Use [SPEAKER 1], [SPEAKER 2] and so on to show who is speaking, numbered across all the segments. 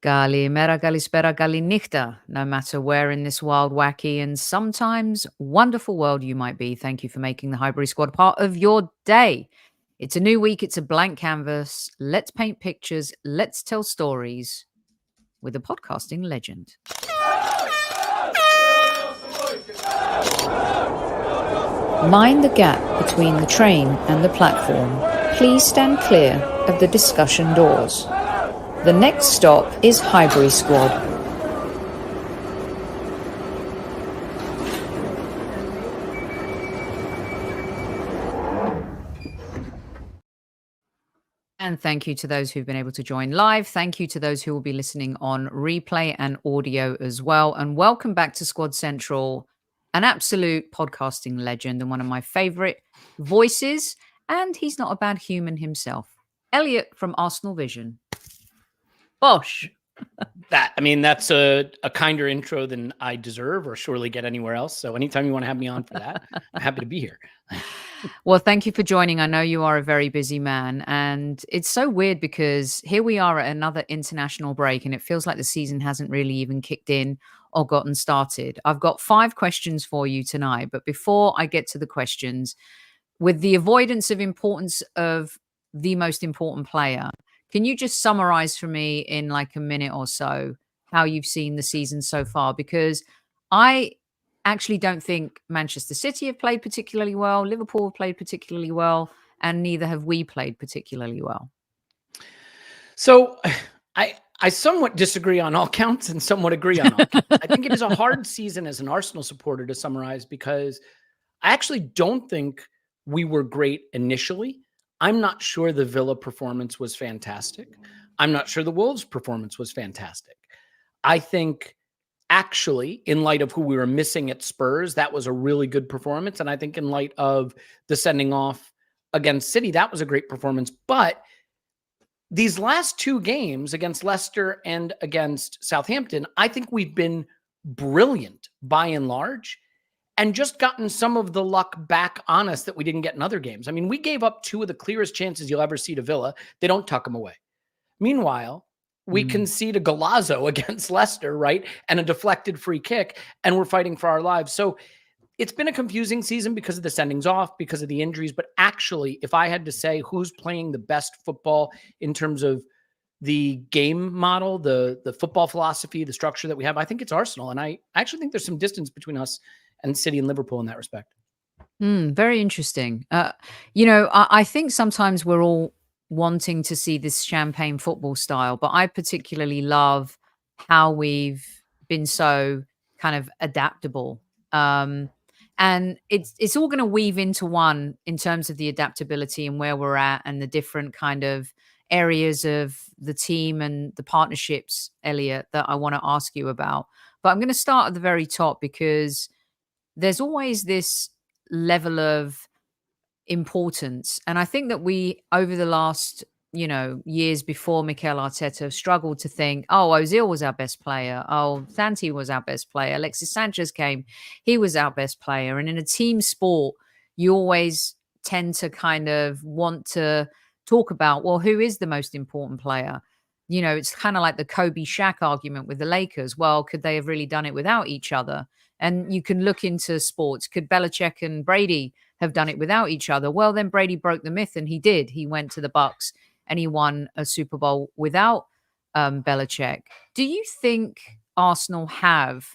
[SPEAKER 1] Kalimera, kalispera, kalinichta, no matter where in this wild, wacky, and sometimes wonderful world you might be. Thank you for making the Highbury Squad part of your day. It's a new week. It's a blank canvas. Let's paint pictures. Let's tell stories with a podcasting legend. Mind the gap between the train and the platform. Please stand clear of the discussion doors. The next stop is Highbury Squad. And thank you to those who've been able to join live. Thank you to those who will be listening on replay and audio as well. And welcome back to Squad Central, an absolute podcasting legend and one of my favorite voices. And he's not a bad human himself. Elliot from ArsenalVision. Bosh.
[SPEAKER 2] That's a kinder intro than I deserve or surely get anywhere else. So anytime you want to have me on for that, I'm happy to be here.
[SPEAKER 1] Well, thank you for joining. I know you are a very busy man, and it's so weird because here we are at another international break and it feels like the season hasn't really even kicked in or gotten started. I've got 5 questions for you tonight, but before I get to the questions, with the avoidance of importance of the most important player, can you just summarize for me in like a minute or so how you've seen the season so far? Because I actually don't think Manchester City have played particularly well. Liverpool have played particularly well, and neither have we played particularly well.
[SPEAKER 2] So I somewhat disagree on all counts and somewhat agree on all counts. I think it is a hard season as an Arsenal supporter to summarize because I actually don't think we were great initially. I'm not sure the Villa performance was fantastic. I'm not sure the Wolves performance was fantastic. I think actually, in light of who we were missing at Spurs, that was a really good performance. And I think in light of the sending off against City, that was a great performance. But these last 2 games against Leicester and against Southampton, I think we've been brilliant by and large and just gotten some of the luck back on us that we didn't get in other games. I mean, we gave up 2 of the clearest chances you'll ever see to Villa. They don't tuck them away. Meanwhile, we concede a Golazo against Leicester, right? And a deflected free kick, and we're fighting for our lives. So it's been a confusing season because of the sendings off, because of the injuries. But actually, if I had to say who's playing the best football in terms of the game model, the football philosophy, the structure that we have, I think it's Arsenal. And I actually think there's some distance between us and City and Liverpool in that respect.
[SPEAKER 1] Very interesting. I think sometimes we're all wanting to see this champagne football style, but I particularly love how we've been so kind of adaptable. And it's all going to weave into one in terms of the adaptability and where we're at and the different kind of areas of the team and the partnerships, Elliot, that I want to ask you about. But I'm going to start at the very top because there's always this level of importance. And I think that we, over the last, years before Mikel Arteta, have struggled to think, oh, Ozil was our best player. Oh, Santi was our best player. Alexis Sanchez came. He was our best player. And in a team sport, you always tend to kind of want to talk about, well, who is the most important player? It's kind of like the Kobe Shaq argument with the Lakers. Well, could they have really done it without each other? And you can look into sports. Could Belichick and Brady have done it without each other? Well, then Brady broke the myth, and he did. He went to the Bucks and he won a Super Bowl without Belichick. Do you think Arsenal have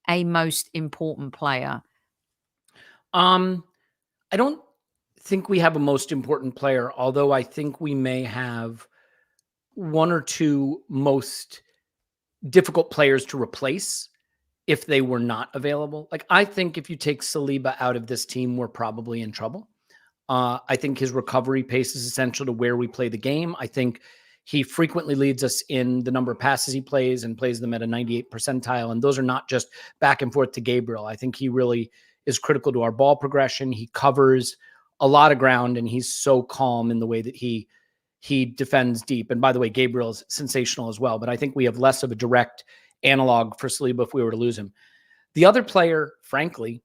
[SPEAKER 1] a most important player?
[SPEAKER 2] I don't think we have a most important player, although I think we may have 1 or 2 most difficult players to replace if they were not available. Like, I think if you take Saliba out of this team, we're probably in trouble. I think his recovery pace is essential to where we play the game. I think he frequently leads us in the number of passes he plays and plays them at a 98 percentile. And those are not just back and forth to Gabriel. I think he really is critical to our ball progression. He covers a lot of ground, and he's so calm in the way that he defends deep. And by the way, Gabriel's sensational as well. But I think we have less of a direct analog for Saliba if we were to lose him. The other player, frankly,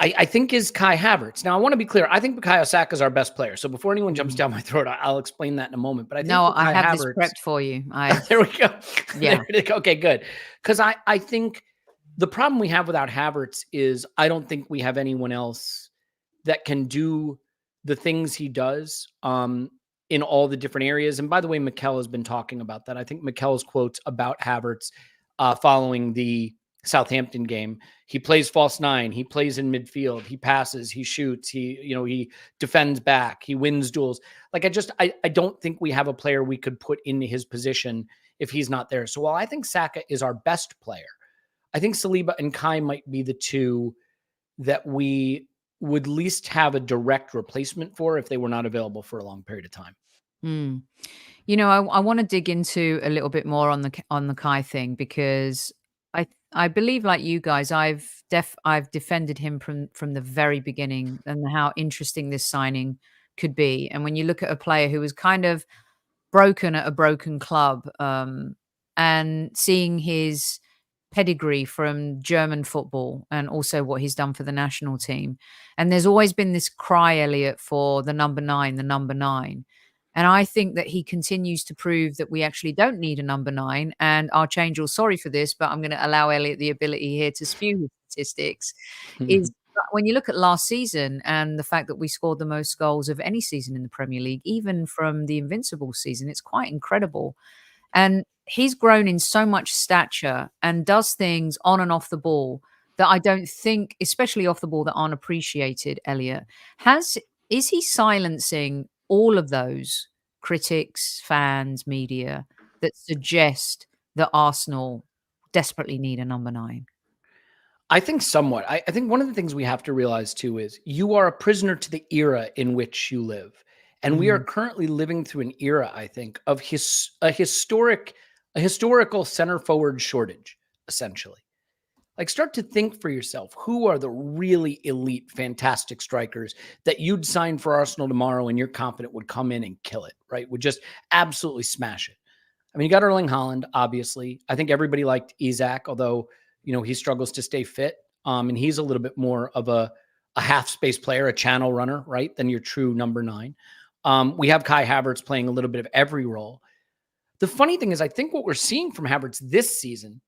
[SPEAKER 2] I think is Kai Havertz. Now, I want to be clear. I think Bukayo Saka is our best player. So before anyone jumps down my throat, I'll explain that in a moment. But I think
[SPEAKER 1] No, I
[SPEAKER 2] Bukayo
[SPEAKER 1] have this
[SPEAKER 2] Havertz.
[SPEAKER 1] prepped for you.
[SPEAKER 2] There we go.
[SPEAKER 1] Yeah.
[SPEAKER 2] Okay, good. Because I think the problem we have without Havertz is I don't think we have anyone else that can do the things he does in all the different areas. And by the way, Mikel has been talking about that. I think Mikel's quotes about Havertz following the Southampton game. He plays false nine. He plays in midfield. He passes. He shoots. He defends back. He wins duels. Like I don't think we have a player we could put into his position if he's not there. So while I think Saka is our best player, I think Saliba and Kai might be the two that we would least have a direct replacement for if they were not available for a long period of time.
[SPEAKER 1] Mm. I want to dig into a little bit more on the Kai thing because I believe, like you guys, I've defended him from the very beginning and how interesting this signing could be. And when you look at a player who was kind of broken at a broken club, and seeing his pedigree from German football and also what he's done for the national team. And there's always been this cry, Elliot, for the number nine, the number nine. And I think that he continues to prove that we actually don't need a number nine. And our change, or sorry for this, but I'm going to allow Elliot the ability here to spew his statistics. Is when you look at last season and the fact that we scored the most goals of any season in the Premier League, even from the Invincible season, it's quite incredible. And he's grown in so much stature and does things on and off the ball that I don't think, especially off the ball, that aren't appreciated, Elliot. Is he silencing all of those critics, fans, media that suggest that Arsenal desperately need a number nine?
[SPEAKER 2] I think somewhat. I think one of the things we have to realize too is you are a prisoner to the era in which you live. And we are
[SPEAKER 1] Mm,
[SPEAKER 2] currently living through an era, I think, of a historical center forward shortage, essentially. Like, start to think for yourself, who are the really elite, fantastic strikers that you'd sign for Arsenal tomorrow and you're confident would come in and kill it, right? Would just absolutely smash it. I mean, you got Erling Haaland, obviously. I think everybody liked Isak, although, he struggles to stay fit. And he's a little bit more of a half space player, a channel runner, right, than your true number nine. We have Kai Havertz playing a little bit of every role. The funny thing is, I think what we're seeing from Havertz this season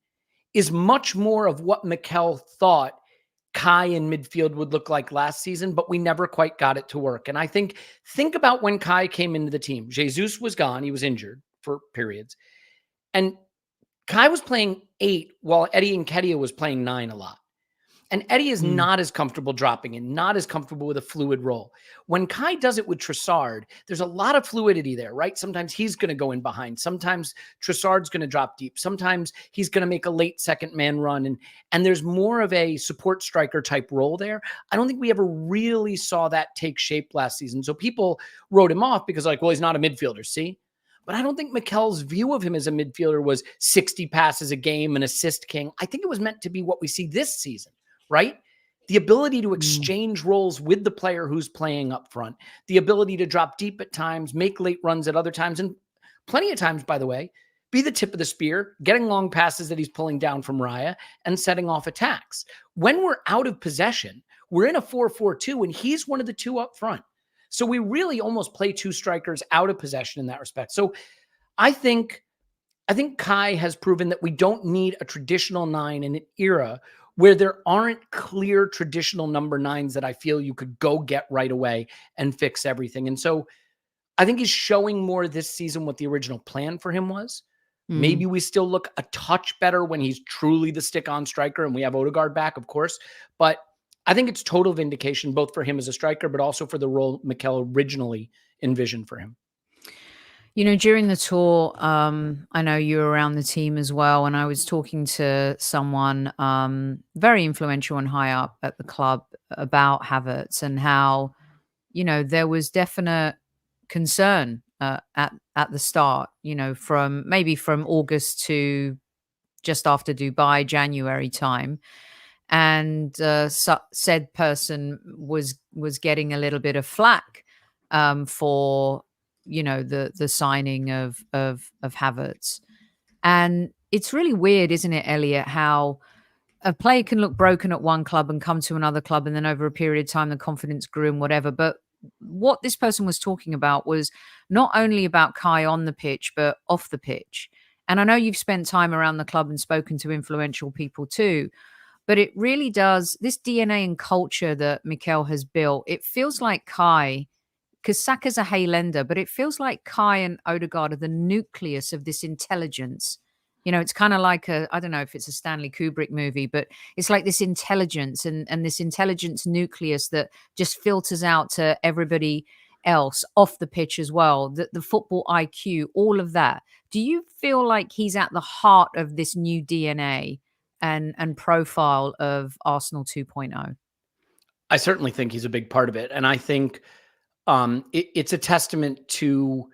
[SPEAKER 2] is much more of what Mikel thought Kai in midfield would look like last season, but we never quite got it to work. And I think about when Kai came into the team. Jesus was gone. He was injured for periods. And Kai was playing 8 while Eddie Nketiah was playing 9 a lot. And Eddie is
[SPEAKER 1] mm,
[SPEAKER 2] not as comfortable dropping in, not as comfortable with a fluid role. When Kai does it with Trossard, there's a lot of fluidity there, right? Sometimes he's going to go in behind. Sometimes Trossard's going to drop deep. Sometimes he's going to make a late second man run. And there's more of a support striker type role there. I don't think we ever really saw that take shape last season. So people wrote him off because well, he's not a midfielder, see? But I don't think Mikel's view of him as a midfielder was 60 passes a game, an assist king. I think it was meant to be what we see this season, right? The ability to
[SPEAKER 1] mm.
[SPEAKER 2] exchange roles with the player who's playing up front, the ability to drop deep at times, make late runs at other times, and plenty of times, by the way, be the tip of the spear, getting long passes that he's pulling down from Raya and setting off attacks. When we're out of possession, we're in a 4-4-2, and he's one of the two up front. So we really almost play two strikers out of possession in that respect. So I think Kai has proven that we don't need a traditional 9 in an era where there aren't clear traditional number 9s that I feel you could go get right away and fix everything. And so I think he's showing more this season what the original plan for him was.
[SPEAKER 1] Mm.
[SPEAKER 2] Maybe we still look a touch better when he's truly the stick-on striker and we have Odegaard back, of course. But I think it's total vindication both for him as a striker, but also for the role Mikel originally envisioned for him.
[SPEAKER 1] During the tour, I know you were around the team as well, and I was talking to someone very influential and high up at the club about Havertz and how, there was definite concern at the start, from August to just after Dubai, January time. And said person was getting a little bit of flack for the signing of Havertz. And it's really weird, isn't it, Elliot, how a player can look broken at one club and come to another club, and then over a period of time, the confidence grew and whatever. But what this person was talking about was not only about Kai on the pitch, but off the pitch. And I know you've spent time around the club and spoken to influential people too, but it really does, this DNA and culture that Mikel has built, it feels like Kai, because Saka's a Haylender, but it feels like Kai and Odegaard are the nucleus of this intelligence. It's kind of like I don't know if it's a Stanley Kubrick movie, but it's like this intelligence and this intelligence nucleus that just filters out to everybody else off the pitch as well. The football IQ, all of that. Do you feel like he's at the heart of this new DNA and profile of Arsenal 2.0?
[SPEAKER 2] I certainly think he's a big part of it. And I think it's a testament to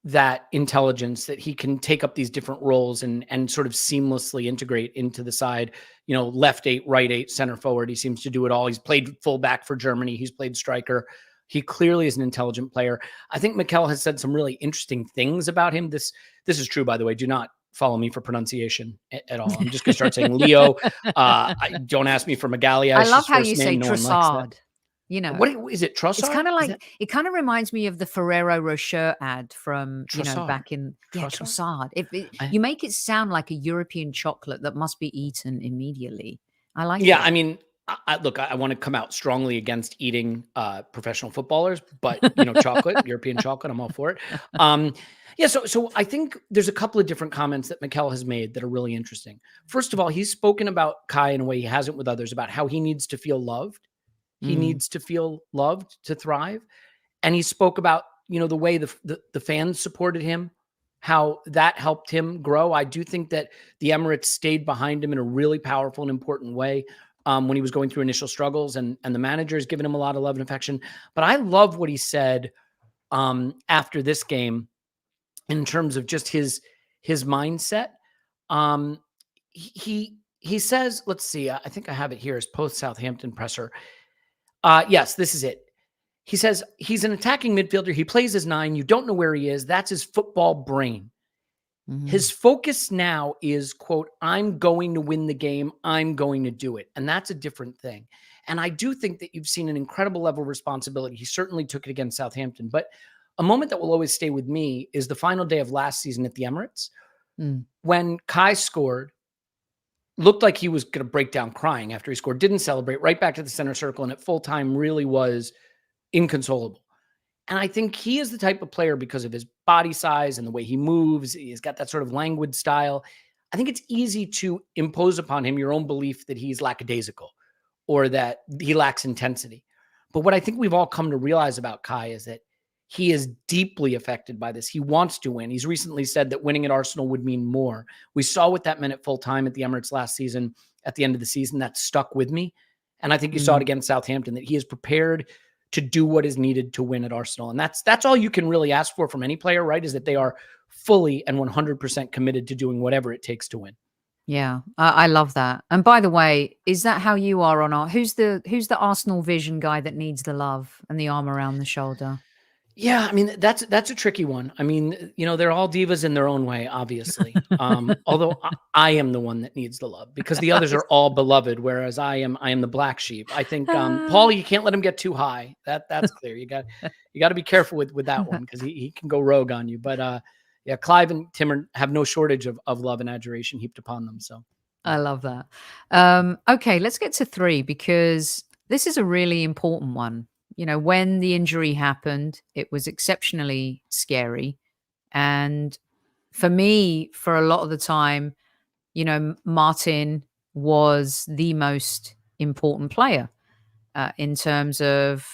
[SPEAKER 2] that intelligence that he can take up these different roles and sort of seamlessly integrate into the side, left 8, right 8, center forward. He seems to do it all. He's played fullback for Germany. He's played striker. He clearly is an intelligent player. I think Mikel has said some really interesting things about him. This is true, by the way. Do not follow me for pronunciation at all. I'm just going to start saying Leo. Don't ask me for Magalhaes.
[SPEAKER 1] I love how you say Trossard.
[SPEAKER 2] What is it? Trossard?
[SPEAKER 1] It's kind of like, it kind of reminds me of the Ferrero Rocher ad from,
[SPEAKER 2] Trossard.
[SPEAKER 1] back in, Trossard. You make it sound like a European chocolate that must be eaten immediately. I like it.
[SPEAKER 2] I mean, look, I want to come out strongly against eating professional footballers, but chocolate, European chocolate, I'm all for it. So I think there's a couple of different comments that Mikel has made that are really interesting. First of all, he's spoken about Kai in a way he hasn't with others, about how he needs to feel loved. He needs to feel loved to thrive. And he spoke about, the way the fans supported him, how that helped him grow. I do think that the Emirates stayed behind him in a really powerful and important way when he was going through initial struggles, and the manager has given him a lot of love and affection. But I love what he said after this game in terms of just his mindset. He says, let's see, I think I have it here, his post-Southampton presser. Yes, this is it. He says he's an attacking midfielder. He plays as 9. You don't know where he is. That's his football brain. Mm-hmm. His focus now is, quote, I'm going to win the game. I'm going to do it. And that's a different thing. And I do think that you've seen an incredible level of responsibility. He certainly took it against Southampton. But a moment that will always stay with me is the final day of last season at the Emirates, when Kai scored. Looked like he was going to break down crying after he scored, didn't celebrate, right back to the center circle, and at full time really was inconsolable. And I think he is the type of player, because of his body size and the way he moves, he's got that sort of languid style. I think it's easy to impose upon him your own belief that he's lackadaisical or that he lacks intensity. But what I think we've all come to realize about Kai is that he is deeply affected by this. He wants to win. He's recently said that winning at Arsenal would mean more. We saw what that meant at full time at the Emirates last season, at the end of the season. That stuck with me. And I think you saw it against Southampton, that he is prepared to do what is needed to win at Arsenal. And that's all you can really ask for from any player, right? Is that they are fully and 100% committed to doing whatever it takes to win.
[SPEAKER 1] Yeah, I love that. And by the way, is that how you are on who's the ArsenalVision guy that needs the love and the arm around the shoulder?
[SPEAKER 2] Yeah, I mean, that's a tricky one. I mean, they're all divas in their own way, obviously. Although I am the one that needs the love, because the others are all beloved, whereas I am the black sheep. I think Paul, you can't let him get too high. That's clear. You got to be careful with that one, because he can go rogue on you. But yeah, Clive and Tim have no shortage of love and adoration heaped upon them. So
[SPEAKER 1] I love that. Okay, let's get to 3, because this is a really important one. When the injury happened, it was exceptionally scary. And for me, for a lot of the time, Martin was the most important player in terms of,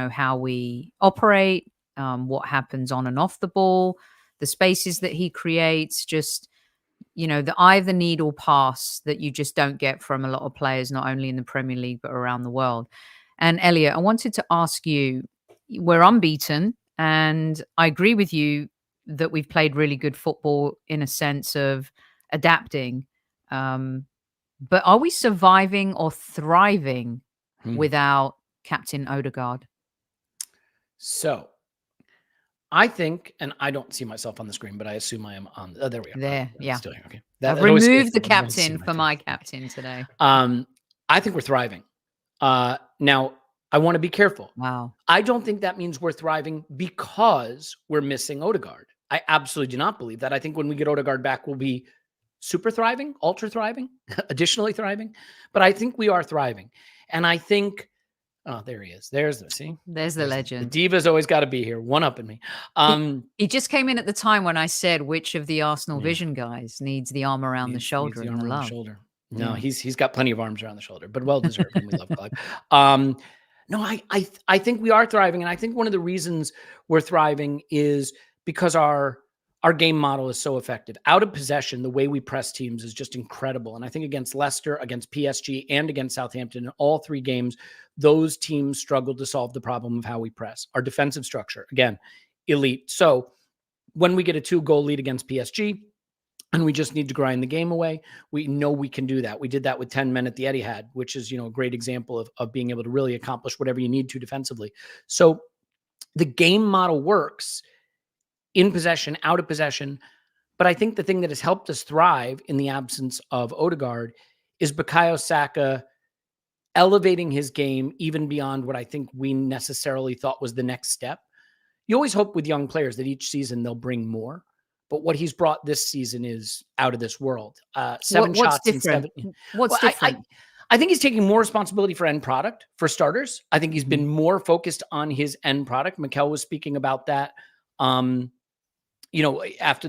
[SPEAKER 1] how we operate, what happens on and off the ball, the spaces that he creates, just, the eye of the needle pass that you just don't get from a lot of players, not only in the Premier League, but around the world. And Elliot, I wanted to ask you, we're unbeaten, and I agree with you that we've played really good football in a sense of adapting. But are we surviving or thriving without Captain Odegaard?
[SPEAKER 2] So I think, and I don't see myself on the screen, but I assume I am on. Oh, there we are.
[SPEAKER 1] There,
[SPEAKER 2] I'm
[SPEAKER 1] yeah.
[SPEAKER 2] still here. Okay.
[SPEAKER 1] I've
[SPEAKER 2] That always scares
[SPEAKER 1] removed
[SPEAKER 2] me
[SPEAKER 1] the
[SPEAKER 2] when I don't see
[SPEAKER 1] captain for my captain today.
[SPEAKER 2] I think we're thriving. Now, I want to be careful.
[SPEAKER 1] Wow.
[SPEAKER 2] I don't think that means we're thriving because we're missing Odegaard. I absolutely do not believe that. I think when we get Odegaard back, we'll be super thriving, ultra thriving, additionally thriving. But I think we are thriving. And I think, oh, there he is. There's
[SPEAKER 1] the legend.
[SPEAKER 2] The diva's always got to be here. One up in me.
[SPEAKER 1] He just came in at the time when I said which of the ArsenalVision guys needs the arm around the shoulder and the love.
[SPEAKER 2] No, he's got plenty of arms around the shoulder, but well deserved. And we love Clive. No, I think we are thriving, and I think one of the reasons we're thriving is because our game model is so effective. Out of possession, the way we press teams is just incredible. And I think against Leicester, against PSG, and against Southampton, in all three games, those teams struggled to solve the problem of how we press. Our defensive structure, again, elite. So when we get a 2-goal lead against PSG, and we just need to grind the game away, we know we can do that. We did that with 10 men at the Etihad, which is, a great example of being able to really accomplish whatever you need to defensively. So the game model works in possession, out of possession. But I think the thing that has helped us thrive in the absence of Odegaard is Bukayo Saka elevating his game even beyond what I think we necessarily thought was the next step. You always hope with young players that each season they'll bring more. But what he's brought this season is out of this world. 7 shots
[SPEAKER 1] different?
[SPEAKER 2] in 7.
[SPEAKER 1] What's different?
[SPEAKER 2] I think he's taking more responsibility for end product, for starters. I think he's been more focused on his end product. Mikel was speaking about that, after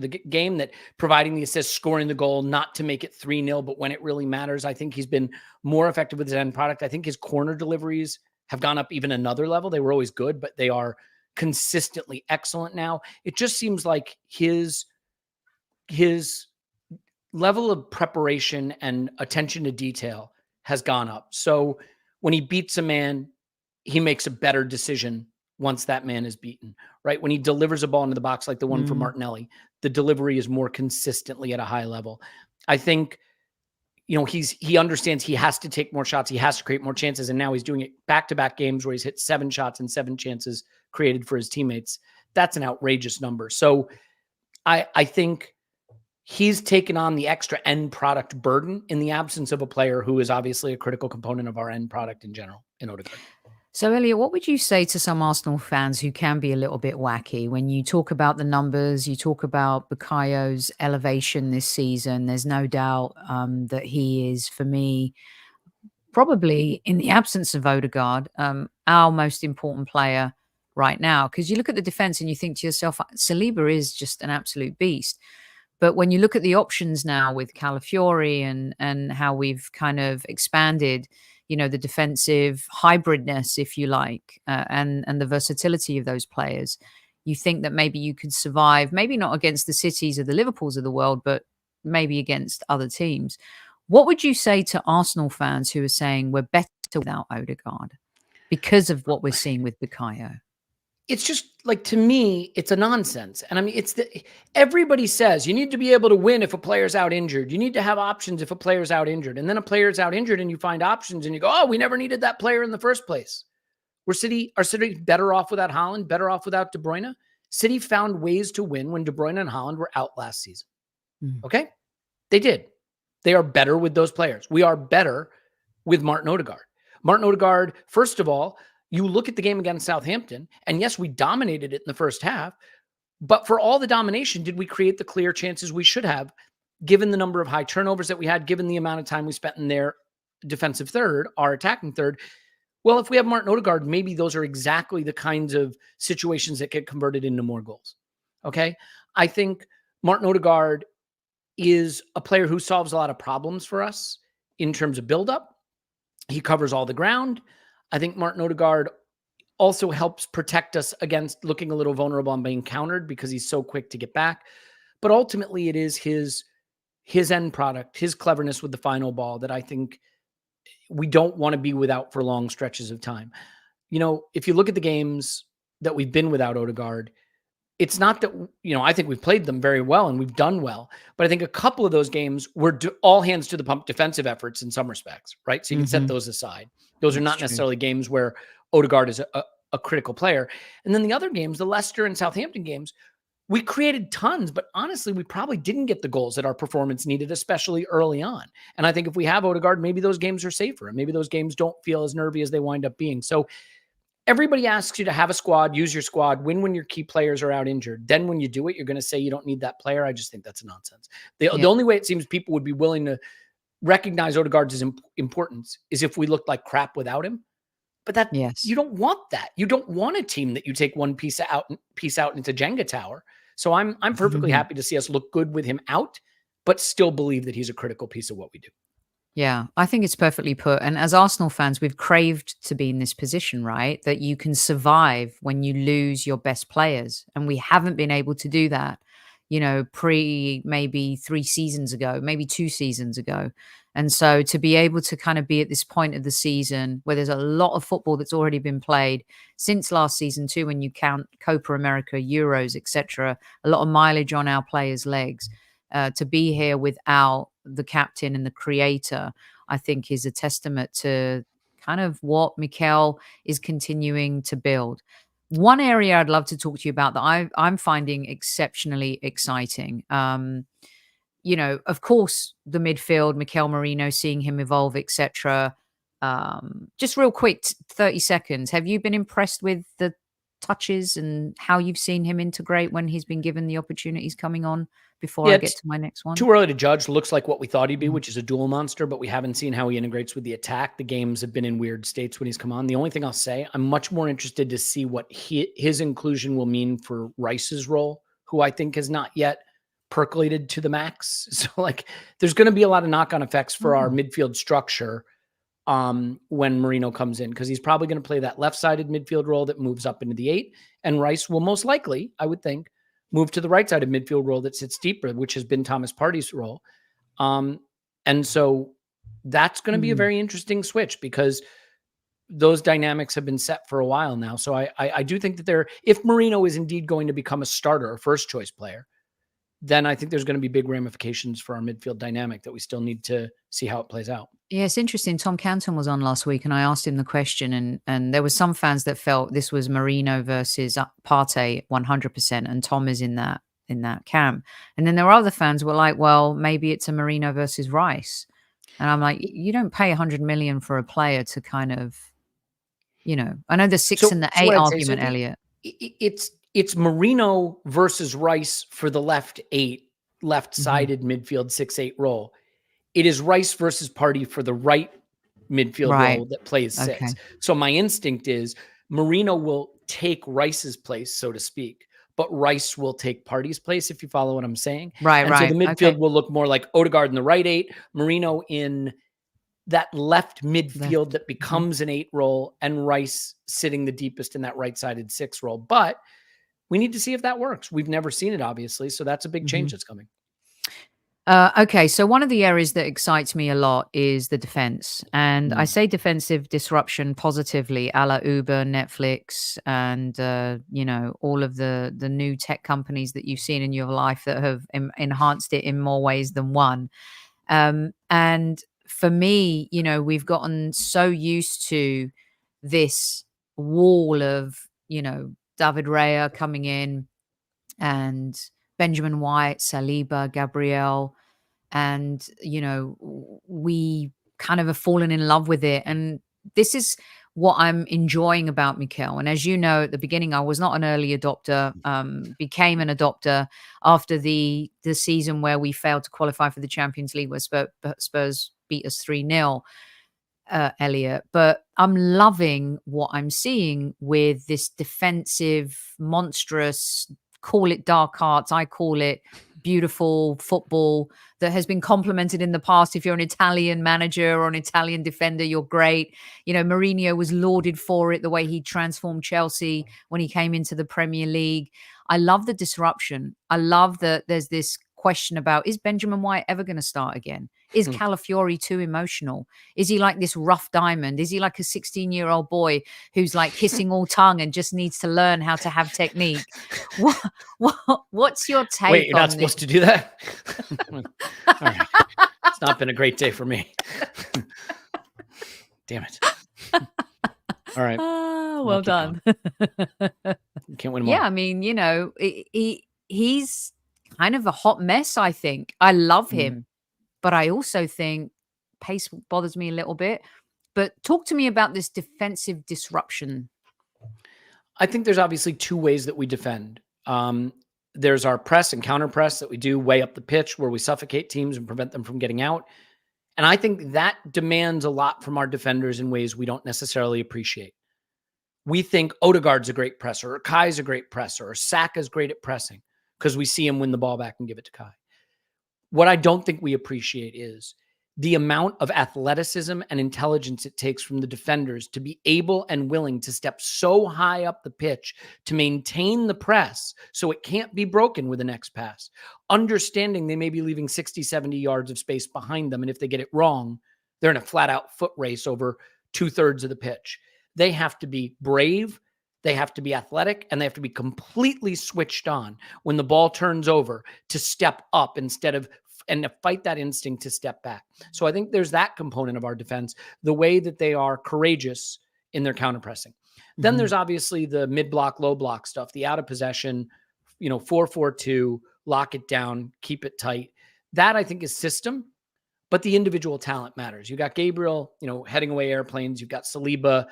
[SPEAKER 2] the game, that providing the assist, scoring the goal, not to make it 3-0, but when it really matters. I think he's been more effective with his end product. I think his corner deliveries have gone up even another level. They were always good, but they are consistently excellent now. It just seems like his level of preparation and attention to detail has gone up. So when he beats a man, he makes a better decision once that man is beaten, right? When he delivers a ball into the box, like the one for Martinelli, the delivery is more consistently at a high level. I think, he understands he has to take more shots. He has to create more chances. And now he's doing it back-to-back games where he's hit 7 shots and 7 chances created for his teammates. That's an outrageous number. So I think he's taken on the extra end product burden in the absence of a player who is obviously a critical component of our end product in general, in Odegaard.
[SPEAKER 1] So, Elliot, what would you say to some Arsenal fans who can be a little bit wacky when you talk about the numbers, you talk about Bukayo's elevation this season? There's no doubt that he is, for me, probably in the absence of Odegaard, our most important player right now. Because you look at the defense and you think to yourself, Saliba is just an absolute beast. But when you look at the options now with Calafiori and how we've kind of expanded, the defensive hybridness, if you like, and the versatility of those players, you think that maybe you could survive, maybe not against the Cities or the Liverpools of the world, but maybe against other teams. What would you say to Arsenal fans who are saying we're better without Odegaard because of what we're seeing with Bukayo?
[SPEAKER 2] It's just like, to me, it's a nonsense. And I mean, everybody says you need to be able to win if a player's out injured. You need to have options if a player's out injured. And then a player's out injured and you find options and you go, oh, we never needed that player in the first place. Are City better off without Haaland, better off without De Bruyne? City found ways to win when De Bruyne and Haaland were out last season. Okay? They did. They are better with those players. We are better with Martin Odegaard. Martin Odegaard, first of all, you look at the game against Southampton, and yes, we dominated it in the first half, but for all the domination, did we create the clear chances we should have, given the number of high turnovers that we had, given the amount of time we spent in their defensive third, our attacking third? Well, if we have Martin Odegaard, maybe those are exactly the kinds of situations that get converted into more goals. Okay? I think Martin Odegaard is a player who solves a lot of problems for us in terms of buildup. He covers all the ground. I think Martin Odegaard also helps protect us against looking a little vulnerable and being countered because he's so quick to get back. But ultimately, it is his end product, his cleverness with the final ball that I think we don't want to be without for long stretches of time. If you look at the games that we've been without Odegaard, it's not that, I think we've played them very well and we've done well, but I think a couple of those games were all hands to the pump defensive efforts in some respects, right? So you can set those aside. Those are not necessarily games where Odegaard is a critical player. And then the other games, the Leicester and Southampton games, we created tons, but honestly, we probably didn't get the goals that our performance needed, especially early on. And I think if we have Odegaard, maybe those games are safer and maybe those games don't feel as nervy as they wind up being. So everybody asks you to have a squad, use your squad, win when your key players are out injured. Then when you do it, you're going to say you don't need that player. I just think that's nonsense. The only way it seems people would be willing to recognize Odegaard's importance is if we looked like crap without him. But you don't want that. You don't want a team that you take one piece out and into Jenga tower. So I'm perfectly happy to see us look good with him out, but still believe that he's a critical piece of what we do.
[SPEAKER 1] Yeah, I think it's perfectly put. And as Arsenal fans, we've craved to be in this position, right? That you can survive when you lose your best players. And we haven't been able to do that, maybe 3 seasons ago, maybe 2 seasons ago. And so to be able to kind of be at this point of the season where there's a lot of football that's already been played since last season too, when you count Copa America, Euros, etc., a lot of mileage on our players' legs. To be here without the captain and the creator, I think is a testament to kind of what Mikel is continuing to build. One area I'd love to talk to you about that I'm finding exceptionally exciting. Of course, the midfield, Mel Marino, seeing him evolve, etc. Just real quick, 30 seconds. Have you been impressed with the touches and how you've seen him integrate when he's been given the opportunities coming on before I get to my next one?
[SPEAKER 2] Too early to judge. Looks like what we thought he'd be, which is a dual monster, but we haven't seen how he integrates with the attack. The games have been in weird states when he's come on. The only thing I'll say, I'm much more interested to see what his inclusion will mean for Rice's role, who I think has not yet percolated to the max. So there's going to be a lot of knock-on effects for our midfield structure when Marino comes in, because he's probably going to play that left-sided midfield role that moves up into the 8, and Rice will most likely, I would think, move to the right-sided midfield role that sits deeper, which has been Thomas Partey's role. And so that's going to be a very interesting switch, because those dynamics have been set for a while now. So I do think that if Marino is indeed going to become a starter, a first-choice player, then I think there's going to be big ramifications for our midfield dynamic that we still need to see how it plays out.
[SPEAKER 1] Yeah, it's interesting. Tom Canton was on last week and I asked him the question, and there were some fans that felt this was Marino versus Partey 100%, and Tom is in that camp. And then there were other fans who were like, well, maybe it's a Marino versus Rice. And I'm like, you don't pay 100 million for a player to kind of, I know the 6 and the 8 argument, Elliot.
[SPEAKER 2] It's Marino versus Rice for the left-sided midfield 6-8 role. It is Rice versus Partey for the right midfield role that plays 6. Okay. So my instinct is Marino will take Rice's place, so to speak, but Rice will take Partey's place, if you follow what I'm saying.
[SPEAKER 1] Right.
[SPEAKER 2] So the midfield will look more like Odegaard in the right 8, Marino in that left midfield that becomes an 8 role, and Rice sitting the deepest in that right-sided 6 role. But we need to see if that works. We've never seen it, obviously. So that's a big change that's coming.
[SPEAKER 1] Okay, so one of the areas that excites me a lot is the defense. And I say defensive disruption positively, a la Uber, Netflix, and, all of the new tech companies that you've seen in your life that have enhanced it in more ways than one. And for me, we've gotten so used to this wall of, David Raya coming in and Benjamin White, Saliba, Gabriel, and, we kind of have fallen in love with it. And this is what I'm enjoying about Mikel. And as you know, at the beginning, I was not an early adopter, became an adopter after the season where we failed to qualify for the Champions League, where Spurs beat us 3-0. Elliot, but I'm loving what I'm seeing with this defensive, monstrous, call it dark arts, I call it beautiful football that has been complimented in the past. If you're an Italian manager or an Italian defender, you're great. Mourinho was lauded for it, the way he transformed Chelsea when he came into the Premier League. I love the disruption. I love that there's this question about, is Benjamin White ever going to start again? Is Calafiori too emotional? Is he like this rough diamond? Is he like a 16-year-old boy who's like kissing all tongue and just needs to learn how to have technique? What's your take?
[SPEAKER 2] Wait, you're not supposed to do that? All right. It's not been a great day for me. Damn it. All right.
[SPEAKER 1] Oh,
[SPEAKER 2] I'll
[SPEAKER 1] well
[SPEAKER 2] keep going.
[SPEAKER 1] done.
[SPEAKER 2] You can't win them
[SPEAKER 1] Yeah,
[SPEAKER 2] all.
[SPEAKER 1] I mean, he's kind of a hot mess, I think. I love
[SPEAKER 2] Mhm.
[SPEAKER 1] him, but I also think pace bothers me a little bit. But talk to me about this defensive disruption.
[SPEAKER 2] I think there's obviously two ways that we defend. There's our press and counter press that we do way up the pitch where we suffocate teams and prevent them from getting out. And I think that demands a lot from our defenders in ways we don't necessarily appreciate. We think Odegaard's a great presser, or Kai's a great presser, or Saka's great at pressing because we see him win the ball back and give it to Kai. What I don't think we appreciate is the amount of athleticism and intelligence it takes from the defenders to be able and willing to step so high up the pitch to maintain the press so it can't be broken with the next pass. Understanding they may be leaving 60, 70 yards of space behind them. And if they get it wrong, they're in a flat out foot race over 2/3 of the pitch. They have to be brave. They have to be athletic, and they have to be completely switched on when the ball turns over to step up instead of and to fight that instinct to step back. So I think there's that component of our defense, the way that they are courageous in their counter pressing. Then
[SPEAKER 1] Mhm.
[SPEAKER 2] there's obviously the mid block, low block stuff, the out of possession, 4-4-2, lock it down, keep it tight. That I think is system, but the individual talent matters. You got Gabriel, heading away airplanes. You've got Saliba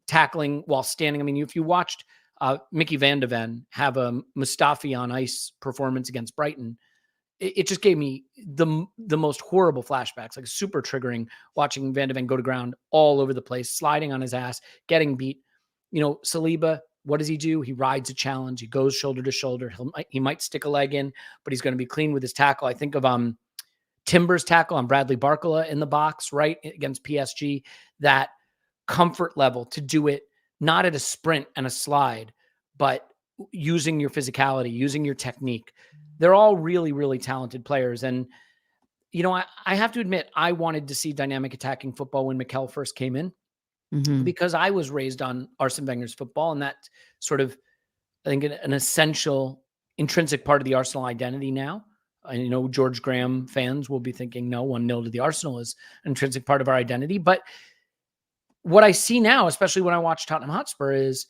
[SPEAKER 2] tackling while standing. I mean, if you watched Mickey Van de Ven have a Mustafi on ice performance against Brighton, it just gave me the most horrible flashbacks, like super triggering, watching Van de Ven go to ground all over the place, sliding on his ass, getting beat. Saliba, what does he do? He rides a challenge. He goes shoulder to shoulder. He might stick a leg in, but he's going to be clean with his tackle. I think of Timber's tackle on Bradley Barcola in the box, right, against PSG. That comfort level to do it not at a sprint and a slide, but using your physicality, using your technique. They're all really, really talented players. And, I have to admit, I wanted to see dynamic attacking football when Mikel first came in
[SPEAKER 1] Mhm.
[SPEAKER 2] because I was raised on Arsene Wenger's football. And that sort of, I think, an essential, intrinsic part of the Arsenal identity now. And, George Graham fans will be thinking, no, 1-0 to the Arsenal is an intrinsic part of our identity. But what I see now, especially when I watch Tottenham Hotspur, is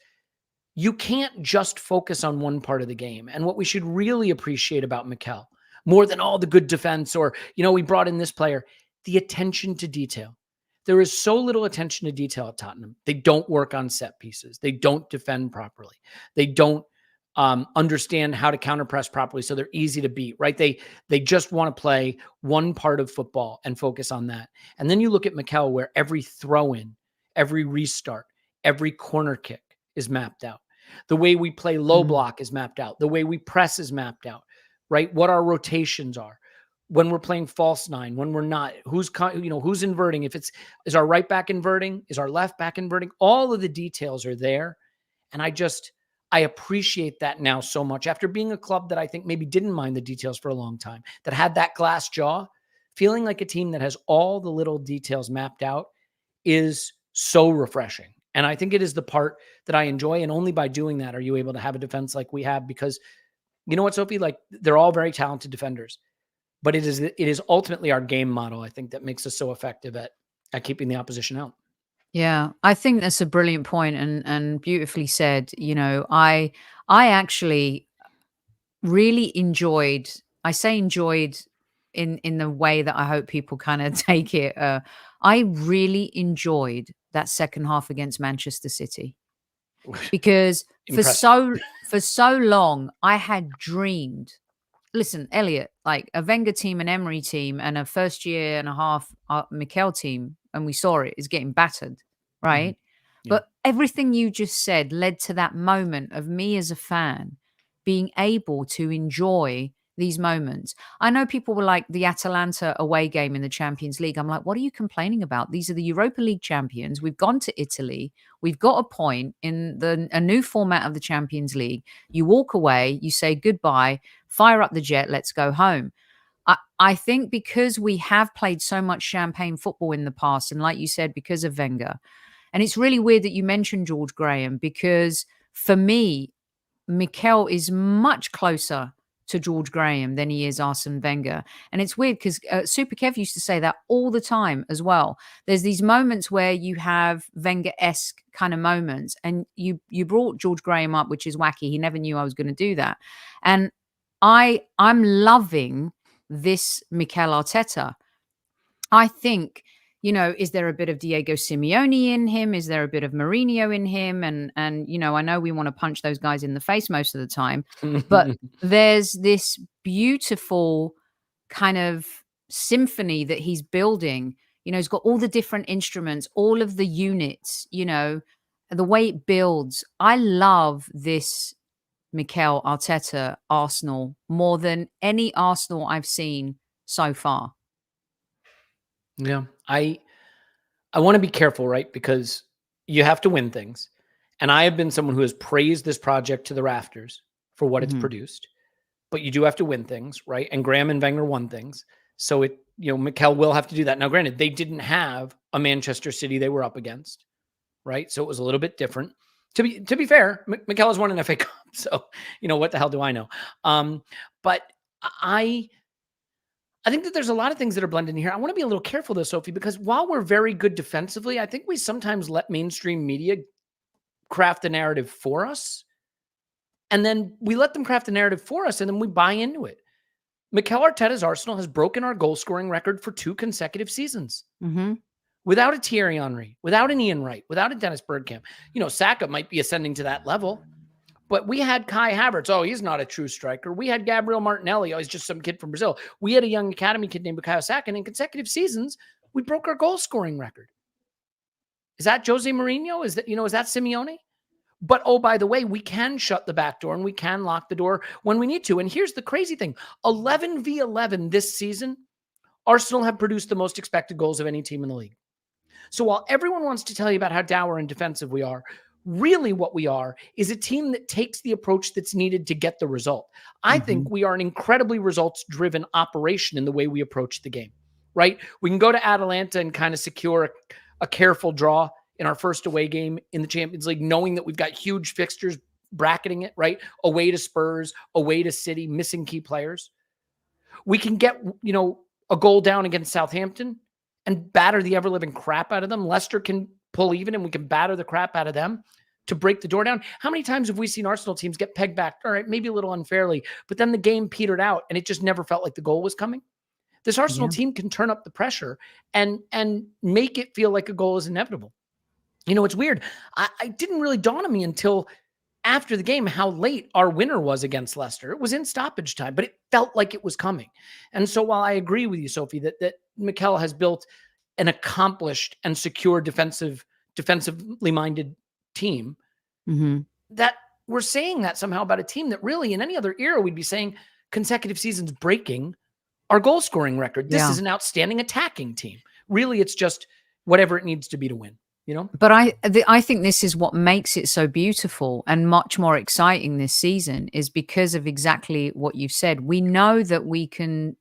[SPEAKER 2] you can't just focus on one part of the game. And what we should really appreciate about Mikel, more than all the good defense or, we brought in this player, the attention to detail. There is so little attention to detail at Tottenham. They don't work on set pieces. They don't defend properly. They don't understand how to counter press properly, so they're easy to beat, right? They just want to play one part of football and focus on that. And then you look at Mikel, where every throw in, every restart, every corner kick is mapped out. The way we play low
[SPEAKER 1] Mhm.
[SPEAKER 2] block is mapped out. The way we press is mapped out, right? What our rotations are. When we're playing false nine, when we're not, who's inverting? Is our right back inverting? Is our left back inverting? All of the details are there. And I appreciate that now so much after being a club that I think maybe didn't mind the details for a long time, that had that glass jaw. Feeling like a team that has all the little details mapped out is so refreshing. And I think it is the part that I enjoy. And only by doing that are you able to have a defense like we have, because you know what, Sophie, like they're all very talented defenders, but it is ultimately our game model, I think, that makes us so effective at keeping the opposition out.
[SPEAKER 1] Yeah, I think that's a brilliant point and beautifully said. I actually really enjoyed, I say enjoyed in the way that I hope people kind of take it. I really enjoyed that second half against Manchester City because
[SPEAKER 2] Impressive.
[SPEAKER 1] for so long I had dreamed. Listen, Elliot, like a Wenger team, an Emery team, and a first year and a half Mikel team, and we saw it, is getting battered,
[SPEAKER 2] Mhm.
[SPEAKER 1] right?
[SPEAKER 2] Yeah.
[SPEAKER 1] But everything you just said led to that moment of me as a fan being able to enjoy these moments. I know people were like the Atalanta away game in the Champions League. I'm like, what are you complaining about? These are the Europa League champions. We've gone to Italy. We've got a point in a new format of the Champions League. You walk away, you say goodbye, fire up the jet, let's go home. I think because we have played so much champagne football in the past, and like you said, because of Wenger, and it's really weird that you mentioned George Graham, because for me, Mikel is much closer to George Graham than he is Arsene Wenger. And it's weird because Super Kev used to say that all the time as well. There's these moments where you have Wenger-esque kind of moments, and you brought George Graham up, which is wacky. He never knew I was going to do that. And I'm loving this Mikel Arteta. I think, is there a bit of Diego Simeone in him? Is there a bit of Mourinho in him? And I know we want to punch those guys in the face most of the time, but there's this beautiful kind of symphony that he's building. He's got all the different instruments, all of the units, the way it builds. I love this Mikel Arteta Arsenal more than any Arsenal I've seen so far.
[SPEAKER 2] Yeah. I want to be careful, right? Because you have to win things. And I have been someone who has praised this project to the rafters for what it's produced. But you do have to win things, right? And Graham and Wenger won things. So Mikel will have to do that. Now, granted, they didn't have a Manchester City they were up against, right? So it was a little bit different. To be fair, Mikel has won an FA Cup. So, what the hell do I know? But I think that there's a lot of things that are blended in here. I want to be a little careful though, Sophie, because while we're very good defensively, I think we sometimes let mainstream media craft the narrative for us. And then we let them craft the narrative for us, and then we buy into it. Mikel Arteta's Arsenal has broken our goal scoring record for 2 consecutive seasons. Without a Thierry Henry, without an Ian Wright, without a Dennis Bergkamp. Saka might be ascending to that level. But we had Kai Havertz. Oh, he's not a true striker. We had Gabriel Martinelli. Oh, he's just some kid from Brazil. We had a young academy kid named Bukayo Saka. And in consecutive seasons, we broke our goal scoring record. Is that Jose Mourinho? Is that Simeone? But, oh, by the way, we can shut the back door and we can lock the door when we need to. And here's the crazy thing. 11v11 this season, Arsenal have produced the most expected goals of any team in the league. So while everyone wants to tell you about how dour and defensive we are, really what we are is a team that takes the approach that's needed to get the result. I think we are an incredibly results-driven operation in the way we approach the game, right? We can go to Atalanta and kind of secure a careful draw in our first away game in the Champions League, knowing that we've got huge fixtures bracketing it, right? Away to Spurs, away to City, missing key players. We can get, a goal down against Southampton and batter the ever-living crap out of them. Leicester can pull even and we can batter the crap out of them to break the door down. How many times have we seen Arsenal teams get pegged back? All right, maybe a little unfairly, but then the game petered out and it just never felt like the goal was coming. This Arsenal team can turn up the pressure and make it feel like a goal is inevitable. It's weird. I didn't really dawn on me until after the game how late our winner was against Leicester. It was in stoppage time, but it felt like it was coming. And so while I agree with you, Sophie, that Mikel has built an accomplished and secure defensively minded team, that we're saying that somehow about a team that really in any other era we'd be saying consecutive seasons breaking our goal scoring record. This is an outstanding attacking team. Really, it's just whatever it needs to be to win.
[SPEAKER 1] But I think this is what makes it so beautiful and much more exciting this season is because of exactly what you've said. We know that we can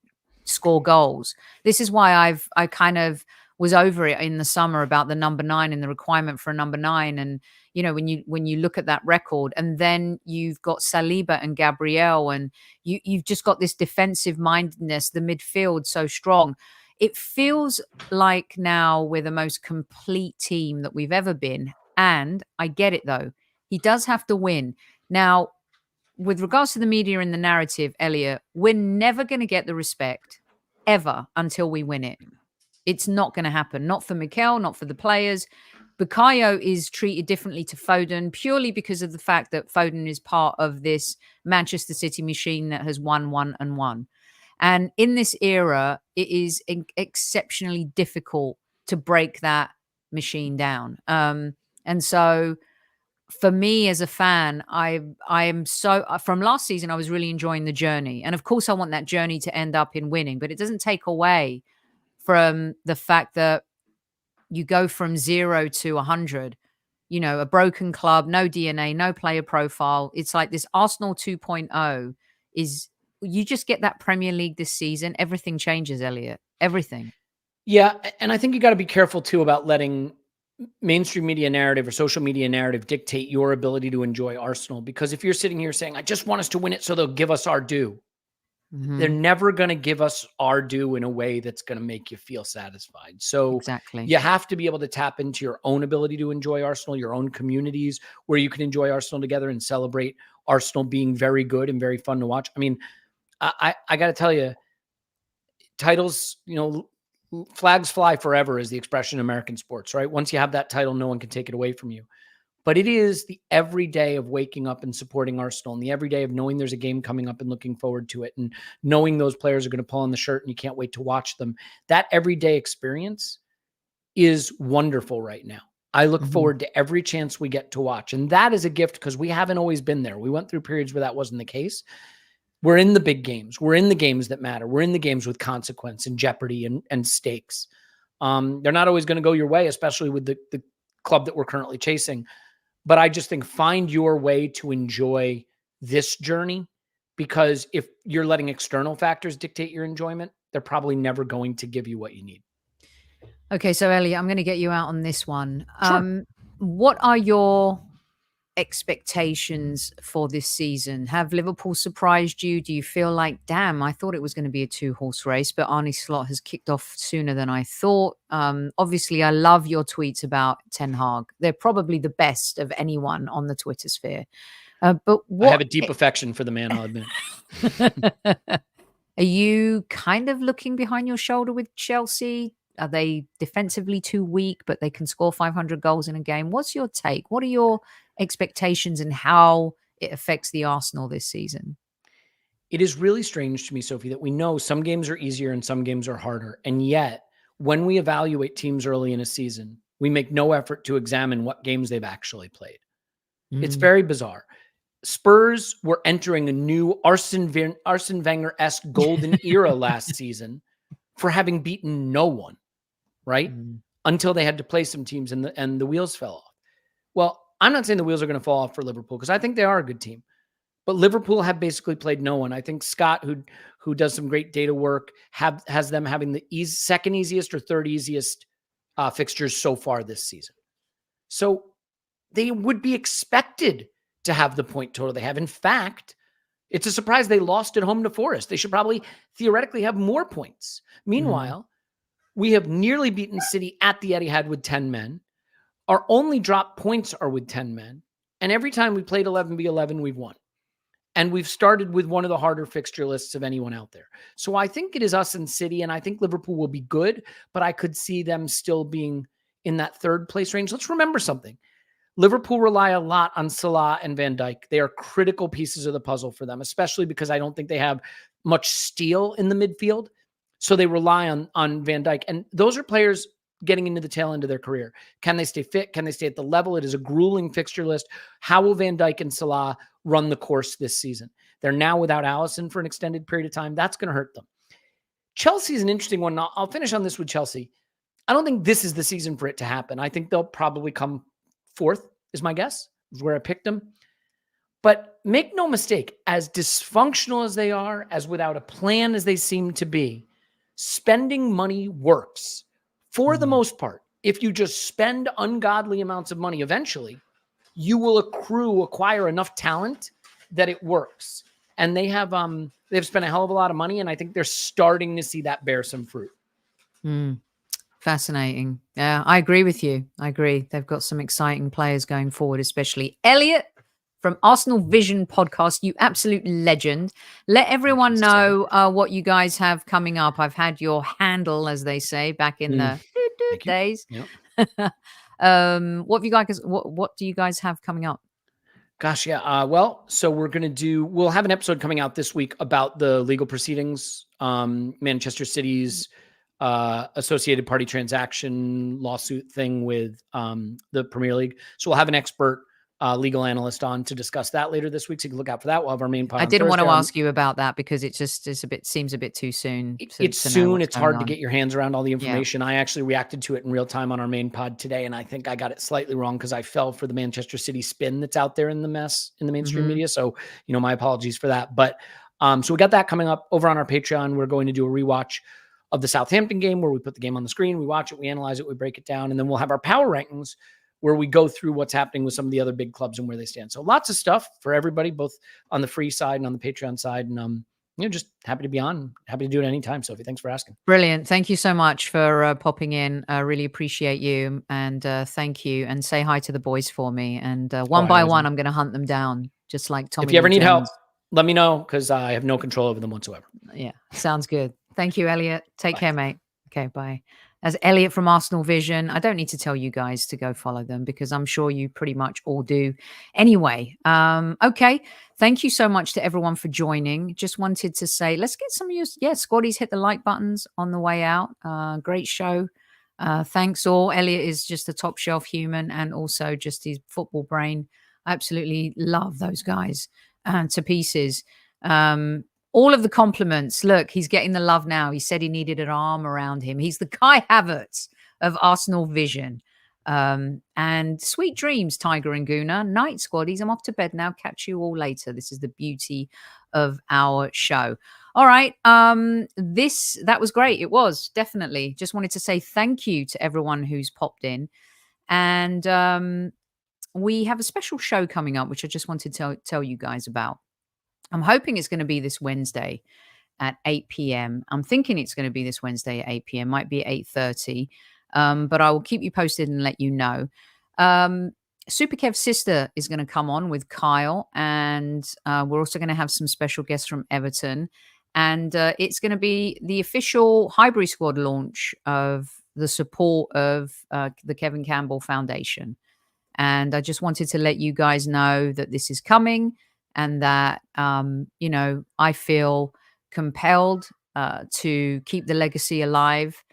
[SPEAKER 1] score goals. This is why I kind of was over it in the summer about the number 9 and the requirement for a number 9. And, when you look at that record and then you've got Saliba and Gabriel and you've just got this defensive mindedness, the midfield so strong. It feels like now we're the most complete team that we've ever been. And I get it, though. He does have to win. Now, with regards to the media and the narrative, Elliot, we're never going to get the respect ever until we win it. It's not going to happen. Not for Mikel, not for the players. Bukayo is treated differently to Foden purely because of the fact that Foden is part of this Manchester City machine that has won. And in this era, it is exceptionally difficult to break that machine down. And so for me as a fan, I am so from last season, I was really enjoying the journey. And of course, I want that journey to end up in winning, but it doesn't take away from the fact that you go from 0 to 100, a broken club, no DNA, no player profile. It's like this Arsenal 2.0 is... You just get that Premier League this season. Everything changes, Elliot. Everything.
[SPEAKER 2] Yeah. And I think you got to be careful too about letting mainstream media narrative or social media narrative dictate your ability to enjoy Arsenal. Because if you're sitting here saying, I just want us to win it so they'll give us our due. they're never going to give us our due in a way that's going to make you feel satisfied. So
[SPEAKER 1] Exactly.
[SPEAKER 2] you have to be able to tap into your own ability to enjoy Arsenal, your own communities where you can enjoy Arsenal together and celebrate Arsenal being very good and very fun to watch. I mean, I got to tell you, titles, flags fly forever is the expression in American sports, right? Once you have that title, no one can take it away from you. But it is the everyday of waking up and supporting Arsenal, and the everyday of knowing there's a game coming up and looking forward to it, and knowing those players are going to pull on the shirt and you can't wait to watch them. That everyday experience is wonderful right now. I look forward to every chance we get to watch. And that is a gift because we haven't always been there. We went through periods where that wasn't the case. We're in the big games. We're in the games that matter. We're in the games with consequence and jeopardy and stakes. They're not always going to go your way, especially with the club that we're currently chasing. But I just think find your way to enjoy this journey, because if you're letting external factors dictate your enjoyment, they're probably never going to give you what you need.
[SPEAKER 1] Okay, so Elliot, I'm going to get you out on this one.
[SPEAKER 2] Sure.
[SPEAKER 1] What are your expectations for this season? Have Liverpool surprised you? Do you feel like, damn, I thought it was going to be a 2-horse race, but Arne Slot has kicked off sooner than I thought? Obviously, I love your tweets about Ten Hag. They're probably the best of anyone on the Twitter sphere. But what,
[SPEAKER 2] I have a deep affection for the man, I'll admit.
[SPEAKER 1] Are you kind of looking behind your shoulder with Chelsea? Are they defensively too weak, but they can score 500 goals in a game? What's your take? What are your expectations and how it affects the Arsenal this season?
[SPEAKER 2] It is really strange to me, Sophie, that we know some games are easier and some games are harder. And yet, when we evaluate teams early in a season, we make no effort to examine what games they've actually played. It's very bizarre. Spurs were entering a new Arsene Wenger-esque golden era last season for having beaten no one, right? Until they had to play some teams and the wheels fell off. Well, I'm not saying the wheels are going to fall off for Liverpool because I think they are a good team. But Liverpool have basically played no one. I think Scott, who does some great data work, has them having the second easiest or third easiest fixtures so far this season. So they would be expected to have the point total they have. In fact, it's a surprise they lost at home to Forest. They should probably theoretically have more points. Meanwhile, we have nearly beaten City at the Etihad with 10 men. Our only drop points are with 10 men. And every time we played 11v11, we've won. And we've started with one of the harder fixture lists of anyone out there. So I think it is us and City, and I think Liverpool will be good, but I could see them still being in that third place range. Let's remember something. Liverpool rely a lot on Salah and Van Dijk. They are critical pieces of the puzzle for them, especially because I don't think they have much steel in the midfield. So they rely on Van Dijk. And those are players getting into the tail end of their career. Can they stay fit? Can they stay at the level? It is a grueling fixture list. How will Van Dijk and Salah run the course this season? They're now without Alisson for an extended period of time. That's going to hurt them. Chelsea is an interesting one. I'll finish on this with Chelsea. I don't think this is the season for it to happen. I think they'll probably come fourth, is my guess, is where I picked them. But make no mistake, as dysfunctional as they are, as without a plan as they seem to be, spending money works. For the most part, if you just spend ungodly amounts of money, eventually you will acquire enough talent that it works. And they've spent a hell of a lot of money, and I think they're starting to see that bear some fruit.
[SPEAKER 1] Fascinating. Yeah, I agree with you. I agree. They've got some exciting players going forward, especially Elliot from ArsenalVision podcast. You absolute legend. Let everyone know what you guys have coming up. I've had your handle, as they say, back in the days. Yep. What do you guys have coming up?
[SPEAKER 2] Gosh, yeah. Well, so we'll have an episode coming out this week about the legal proceedings, Manchester City's associated party transaction lawsuit thing with the Premier League. So we'll have an expert legal analyst on to discuss that later this week. So you can look out for that. We'll have our main pod.
[SPEAKER 1] I didn't want to ask you about that because it just seems a bit too soon.
[SPEAKER 2] It's soon. It's hard to get your hands around all the information. Yeah. I actually reacted to it in real time on our main pod today, and I think I got it slightly wrong because I fell for the Manchester City spin that's out there in the mainstream media. So, my apologies for that. But so we got that coming up over on our Patreon. We're going to do a rewatch of the Southampton game where we put the game on the screen, we watch it, we analyze it, we break it down, and then we'll have our power rankings where we go through what's happening with some of the other big clubs and where they stand. So lots of stuff for everybody, both on the free side and on the Patreon side. And just happy to be on. Happy to do it anytime, Sophie. Thanks for asking.
[SPEAKER 1] Brilliant. Thank you so much for popping in. I really appreciate you. And thank you. And say hi to the boys for me. And one by one, I'm going to hunt them down, just like Tommy
[SPEAKER 2] If you ever
[SPEAKER 1] Lee
[SPEAKER 2] need help,
[SPEAKER 1] Jones.
[SPEAKER 2] let me know, because I have no control over them whatsoever.
[SPEAKER 1] Yeah, sounds good. Thank you, Elliot. Take care, mate. Okay, bye. As Elliot from ArsenalVision, I don't need to tell you guys to go follow them because I'm sure you pretty much all do. Anyway, okay. Thank you so much to everyone for joining. Just wanted to say, let's get some of your, squaddies, hit the like buttons on the way out. Great show. Thanks all. Elliot is just a top shelf human and also just his football brain. I absolutely love those guys to pieces. All of the compliments. Look, he's getting the love now. He said he needed an arm around him. He's the Kai Havertz of ArsenalVision. And sweet dreams, Tiger and Guna. Night, squaddies. I'm off to bed now. Catch you all later. This is the beauty of our show. All right. That was great. It was definitely. Just wanted to say thank you to everyone who's popped in. And we have a special show coming up, which I just wanted to tell you guys about. I'm hoping it's going to be this Wednesday at 8 p.m. I'm thinking it's going to be this Wednesday at 8 p.m. Might be 8:30. But I will keep you posted and let you know. Super Kev's sister is going to come on with Kyle. And we're also going to have some special guests from Everton. And it's going to be the official Highbury Squad launch of the support of the Kevin Campbell Foundation. And I just wanted to let you guys know that this is coming. And that, I feel compelled to keep the legacy alive.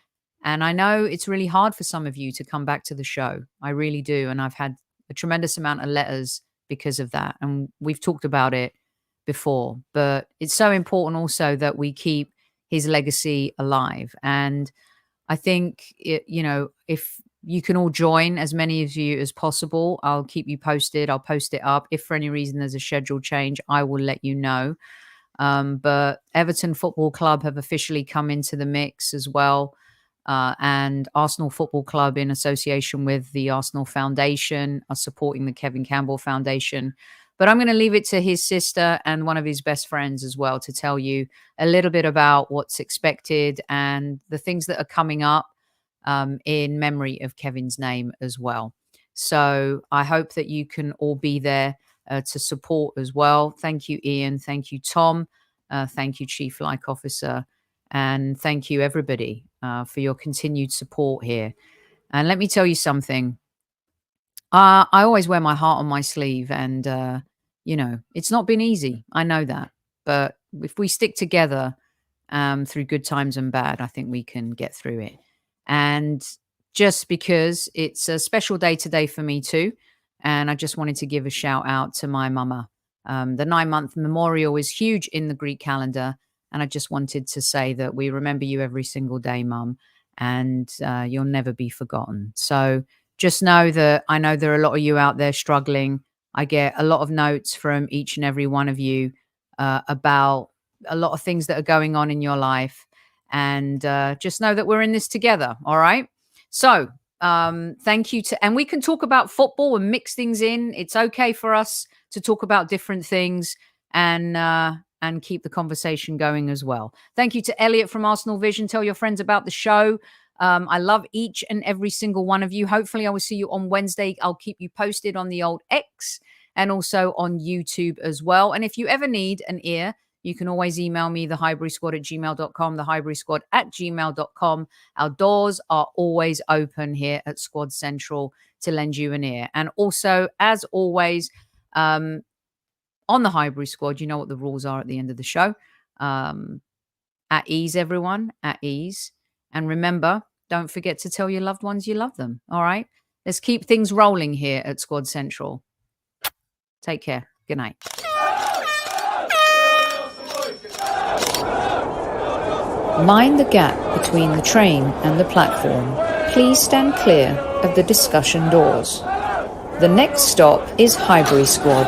[SPEAKER 1] And I know it's really hard for some of you to come back to the show. I really do. And I've had a tremendous amount of letters because of that. And we've talked about it before. But it's so important also that we keep his legacy alive. And I think, if you can all join, as many of you as possible, I'll keep you posted. I'll post it up. If for any reason there's a schedule change, I will let you know. But Everton Football Club have officially come into the mix as well. And Arsenal Football Club, in association with the Arsenal Foundation, are supporting the Kevin Campbell Foundation. But I'm going to leave it to his sister and one of his best friends as well to tell you a little bit about what's expected and the things that are coming up in memory of Kevin's name as well. So I hope that you can all be there to support as well. Thank you, Ian. Thank you, Tom. Thank you, Chief Like Officer. And thank you, everybody, for your continued support here. And let me tell you something. I always wear my heart on my sleeve. And, it's not been easy. I know that. But if we stick together through good times and bad, I think we can get through it. And just because it's a special day today for me too. And I just wanted to give a shout out to my mama. The 9-month memorial is huge in the Greek calendar. And I just wanted to say that we remember you every single day, Mum, and you'll never be forgotten. So just know that I know there are a lot of you out there struggling. I get a lot of notes from each and every one of you about a lot of things that are going on in your life. And just know that we're in this together. All right. So thank you and we can talk about football and mix things in. It's okay for us to talk about different things and keep the conversation going as well. Thank you to Elliot from ArsenalVision. Tell your friends about the show. I love each and every single one of you. Hopefully I will see you on Wednesday. I'll keep you posted on the old X and also on YouTube as well. And if you ever need an ear, you can always email me, thehighburysquad@gmail.com, thehighburysquad@gmail.com. Our doors are always open here at Squad Central to lend you an ear. And also, as always, on the Highbury Squad, you know what the rules are at the end of the show. At ease, everyone, at ease. And remember, don't forget to tell your loved ones you love them. All right? Let's keep things rolling here at Squad Central. Take care. Good night. Mind the gap between the train and the platform. Please stand clear of the discussion doors. The next stop is Highbury Squad.